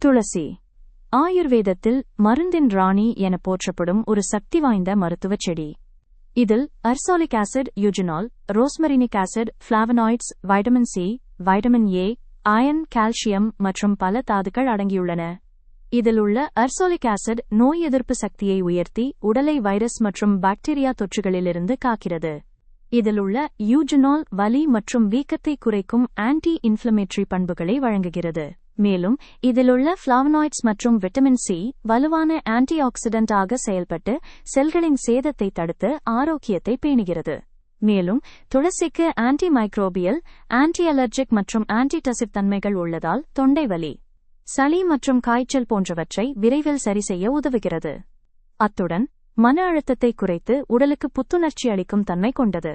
துளசி ஆயுர்வேதத்தில் மருந்தின் ராணி என போற்றப்படும் ஒரு சக்தி வாய்ந்த மருத்துவச் செடி. இதில் ursolic acid, eugenol, rosmarinic acid, flavonoids, vitamin C, vitamin A, iron, calcium மற்றும் பல தாதுக்கள் அடங்கியுள்ளன. இதில் உள்ள அர்சாலிக் ஆசிட் நோய் எதிர்ப்பு சக்தியை உயர்த்தி உடலை வைரஸ் மற்றும் பாக்டீரியா தொற்றுகளிலிருந்து காக்கிறது. இதில் உள்ள யூஜினால் வலி மற்றும் வீக்கத்தை குறைக்கும் ஆன்டி இன்ஃப்ளமேட்டரி பண்புகளை வழங்குகிறது. மேலும் இதிலுள்ள ஃபிளாவனாய்ட்ஸ் மற்றும் விட்டமின் சி வலுவான ஆன்டி ஆக்சிடென்ட் ஆக செயல்பட்டு செல்களின் சேதத்தை தடுத்து ஆரோக்கியத்தை பேணுகிறது. மேலும் துளசிக்கு ஆன்டி மைக்ரோபியல், ஆன்டி அலர்ஜிக் மற்றும் ஆன்டிடசிவ் தன்மைகள் உள்ளதால் தொண்டை வலி, சளி மற்றும் காய்ச்சல் போன்றவற்றை விரைவில் சரிசெய்ய உதவுகிறது. அத்துடன் மன அழுத்தத்தை குறைத்து உடலுக்கு புத்துணர்ச்சி அளிக்கும் தன்மை கொண்டது.